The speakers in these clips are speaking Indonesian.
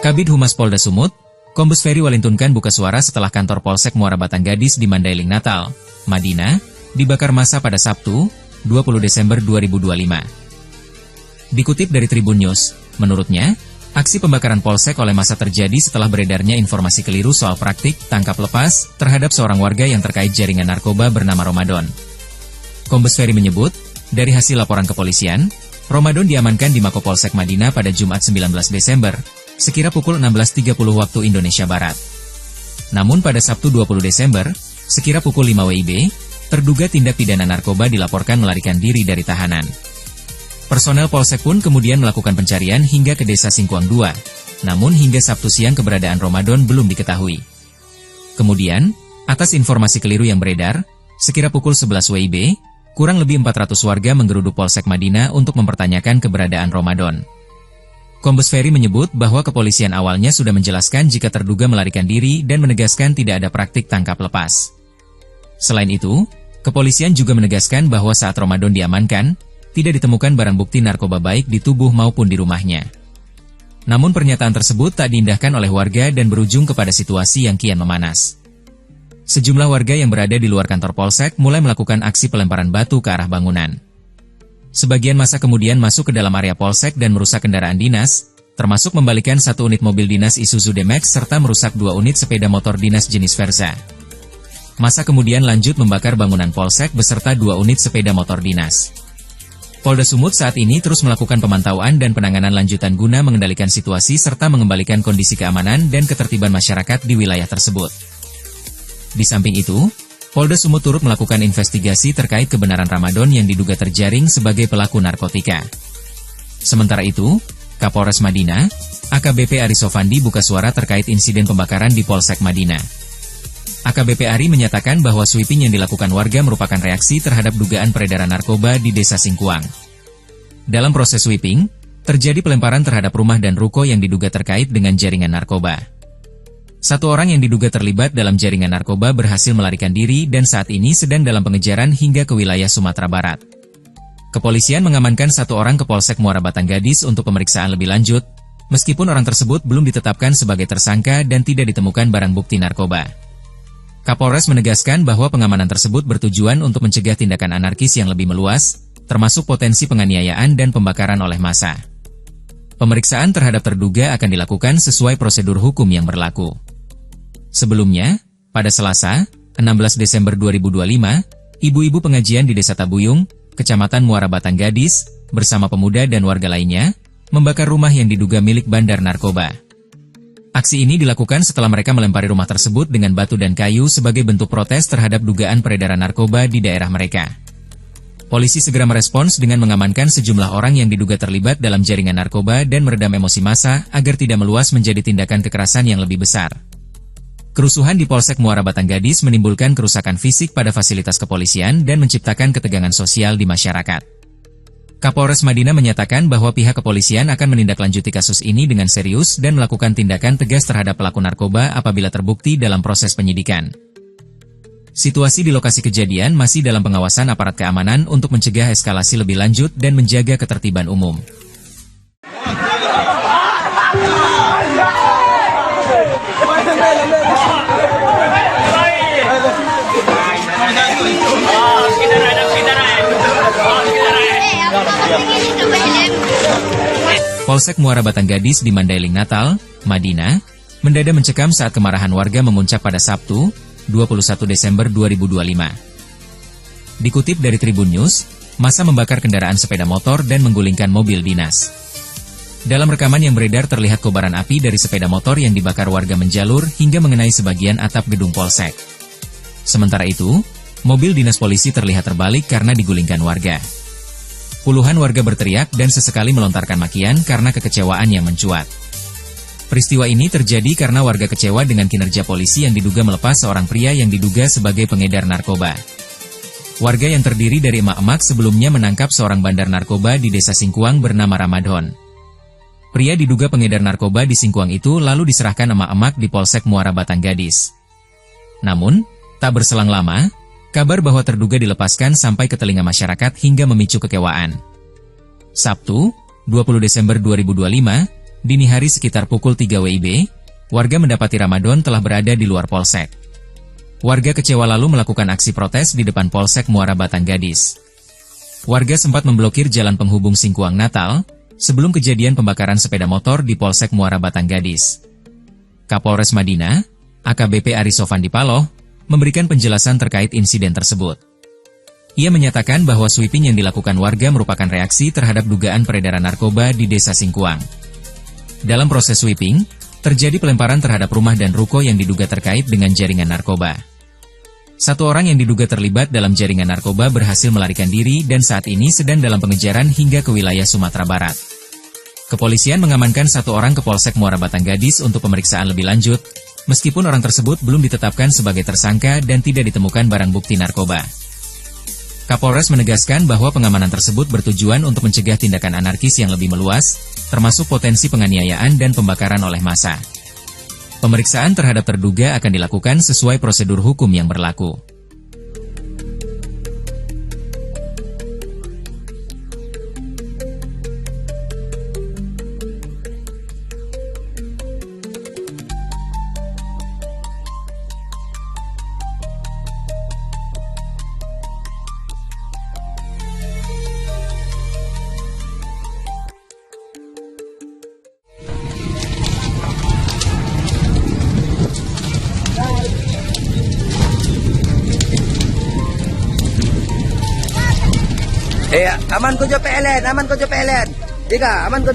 Kabid Humas Polda Sumut, Kombes Ferry Walintunkan buka suara setelah kantor Polsek Muara Batang Gadis di Mandailing Natal, Madinah, dibakar massa pada Sabtu, 20 Desember 2025. Dikutip dari Tribun News, menurutnya, aksi pembakaran Polsek oleh massa terjadi setelah beredarnya informasi keliru soal praktik tangkap lepas terhadap seorang warga yang terkait jaringan narkoba bernama Ramadan. Kombes Ferry menyebut, dari hasil laporan kepolisian, Ramadan diamankan di Mako Polsek Madinah pada Jumat 19 Desember, sekira pukul 16.30 waktu Indonesia Barat. Namun pada Sabtu 20 Desember, sekira pukul 5 WIB, terduga tindak pidana narkoba dilaporkan melarikan diri dari tahanan. Personel Polsek pun kemudian melakukan pencarian hingga ke Desa Singkuang 2, namun hingga Sabtu siang keberadaan Ramadan belum diketahui. Kemudian, atas informasi keliru yang beredar, sekira pukul 11 WIB, kurang lebih 400 warga menggeruduk Polsek Madinah untuk mempertanyakan keberadaan Ramadan. Kombes Ferry menyebut bahwa kepolisian awalnya sudah menjelaskan jika terduga melarikan diri dan menegaskan tidak ada praktik tangkap lepas. Selain itu, kepolisian juga menegaskan bahwa saat Ramadan diamankan, tidak ditemukan barang bukti narkoba baik di tubuh maupun di rumahnya. Namun pernyataan tersebut tak diindahkan oleh warga dan berujung kepada situasi yang kian memanas. Sejumlah warga yang berada di luar kantor Polsek mulai melakukan aksi pelemparan batu ke arah bangunan. Sebagian massa kemudian masuk ke dalam area Polsek dan merusak kendaraan dinas, termasuk membalikan 1 unit mobil dinas Isuzu D-Max serta merusak 2 unit sepeda motor dinas jenis Verza. Massa kemudian lanjut membakar bangunan Polsek beserta 2 unit sepeda motor dinas. Polda Sumut saat ini terus melakukan pemantauan dan penanganan lanjutan guna mengendalikan situasi serta mengembalikan kondisi keamanan dan ketertiban masyarakat di wilayah tersebut. Di samping itu, Polda Sumut turut melakukan investigasi terkait kebenaran Ramadan yang diduga terjaring sebagai pelaku narkotika. Sementara itu, Kapolres Madinah, AKBP Ari Sofandi buka suara terkait insiden pembakaran di Polsek Madinah. AKBP Ari menyatakan bahwa sweeping yang dilakukan warga merupakan reaksi terhadap dugaan peredaran narkoba di Desa Singkuang. Dalam proses sweeping, terjadi pelemparan terhadap rumah dan ruko yang diduga terkait dengan jaringan narkoba. 1 orang yang diduga terlibat dalam jaringan narkoba berhasil melarikan diri dan saat ini sedang dalam pengejaran hingga ke wilayah Sumatera Barat. Kepolisian mengamankan 1 orang ke Polsek Muara Batang Gadis untuk pemeriksaan lebih lanjut, meskipun orang tersebut belum ditetapkan sebagai tersangka dan tidak ditemukan barang bukti narkoba. Kapolres menegaskan bahwa pengamanan tersebut bertujuan untuk mencegah tindakan anarkis yang lebih meluas, termasuk potensi penganiayaan dan pembakaran oleh massa. Pemeriksaan terhadap terduga akan dilakukan sesuai prosedur hukum yang berlaku. Sebelumnya, pada Selasa, 16 Desember 2025, ibu-ibu pengajian di Desa Tabuyung, Kecamatan Muara Batang Gadis, bersama pemuda dan warga lainnya, membakar rumah yang diduga milik bandar narkoba. Aksi ini dilakukan setelah mereka melempari rumah tersebut dengan batu dan kayu sebagai bentuk protes terhadap dugaan peredaran narkoba di daerah mereka. Polisi segera merespons dengan mengamankan sejumlah orang yang diduga terlibat dalam jaringan narkoba dan meredam emosi massa agar tidak meluas menjadi tindakan kekerasan yang lebih besar. Kerusuhan di Polsek Muara Batang Gadis menimbulkan kerusakan fisik pada fasilitas kepolisian dan menciptakan ketegangan sosial di masyarakat. Kapolres Madinah menyatakan bahwa pihak kepolisian akan menindaklanjuti kasus ini dengan serius dan melakukan tindakan tegas terhadap pelaku narkoba apabila terbukti dalam proses penyidikan. Situasi di lokasi kejadian masih dalam pengawasan aparat keamanan untuk mencegah eskalasi lebih lanjut dan menjaga ketertiban umum. Polsek Muara Batang Gadis di Mandailing Natal, Madinah, mendadak mencekam saat kemarahan warga memuncak pada Sabtu, 21 Desember 2025. Dikutip dari Tribun News, massa membakar kendaraan sepeda motor dan menggulingkan mobil dinas. Dalam rekaman yang beredar terlihat kobaran api dari sepeda motor yang dibakar warga menjalur hingga mengenai sebagian atap gedung Polsek. Sementara itu, mobil dinas polisi terlihat terbalik karena digulingkan warga. Puluhan warga berteriak dan sesekali melontarkan makian karena kekecewaan yang mencuat. Peristiwa ini terjadi karena warga kecewa dengan kinerja polisi yang diduga melepas seorang pria yang diduga sebagai pengedar narkoba. Warga yang terdiri dari emak-emak sebelumnya menangkap seorang bandar narkoba di Desa Singkuang bernama Ramadan. Pria diduga pengedar narkoba di Singkuang itu lalu diserahkan emak-emak di Polsek Muara Batang Gadis. Namun, tak berselang lama, kabar bahwa terduga dilepaskan sampai ke telinga masyarakat hingga memicu kekewaan. Sabtu, 20 Desember 2025, Dini hari sekitar pukul 3 WIB, warga mendapati Ramadan telah berada di luar polsek. Warga kecewa lalu melakukan aksi protes di depan Polsek Muara Batang Gadis. Warga sempat memblokir jalan penghubung Singkuang Natal, sebelum kejadian pembakaran sepeda motor di Polsek Muara Batang Gadis. Kapolres Madinah, AKBP Arisofan Dipaloh, memberikan penjelasan terkait insiden tersebut. Ia menyatakan bahwa sweeping yang dilakukan warga merupakan reaksi terhadap dugaan peredaran narkoba di Desa Singkuang. Dalam proses sweeping, terjadi pelemparan terhadap rumah dan ruko yang diduga terkait dengan jaringan narkoba. Satu orang yang diduga terlibat dalam jaringan narkoba berhasil melarikan diri dan saat ini sedang dalam pengejaran hingga ke wilayah Sumatera Barat. Kepolisian mengamankan satu orang ke Polsek Muara Batang Gadis untuk pemeriksaan lebih lanjut, meskipun orang tersebut belum ditetapkan sebagai tersangka dan tidak ditemukan barang bukti narkoba. Kapolres menegaskan bahwa pengamanan tersebut bertujuan untuk mencegah tindakan anarkis yang lebih meluas, termasuk potensi penganiayaan dan pembakaran oleh massa. Pemeriksaan terhadap terduga akan dilakukan sesuai prosedur hukum yang berlaku. Aman ko PLN, aman ko PLN. Tiga, aman ko.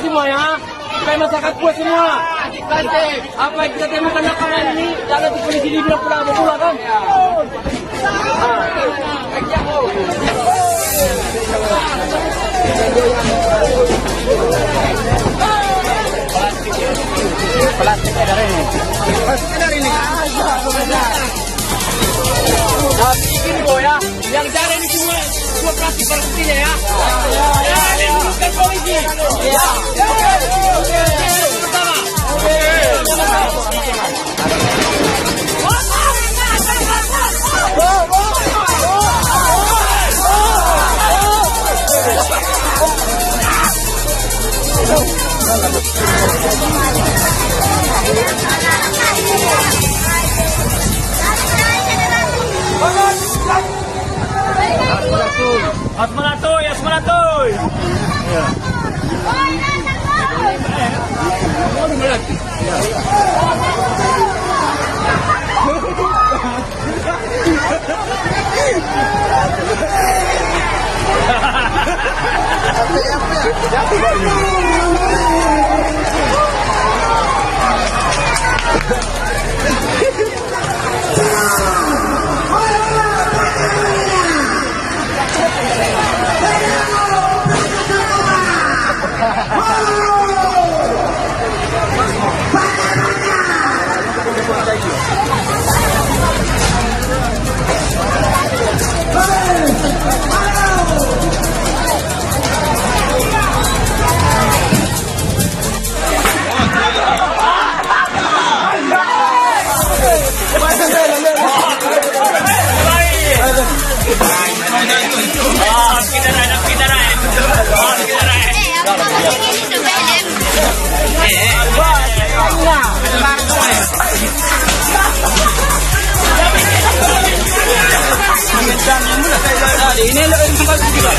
Semua ya, supaya masyarakat puas semua. Apa yang kita temukan makanan ini jangan di polisi dibilang pula kan? Plastiknya dari ini. Bikin ya, yang cari ini semua plastik sepertinya ya. Ini bukan polisi. Ya. Pertama. Asmanatoy. Ya. Ini lebih cepat juga.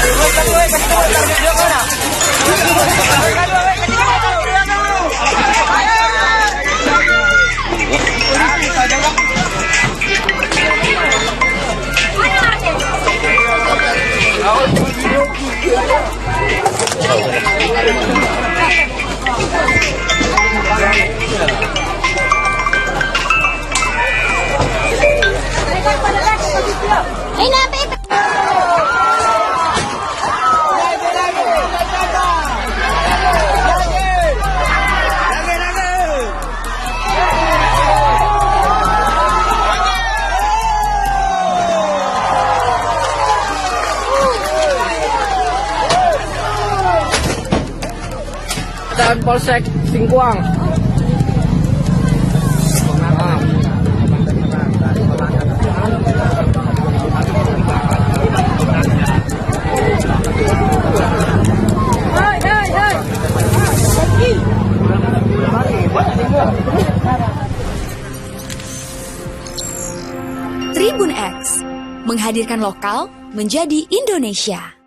Dan Polsek Singkuang. Tribun X menghadirkan lokal menjadi Indonesia.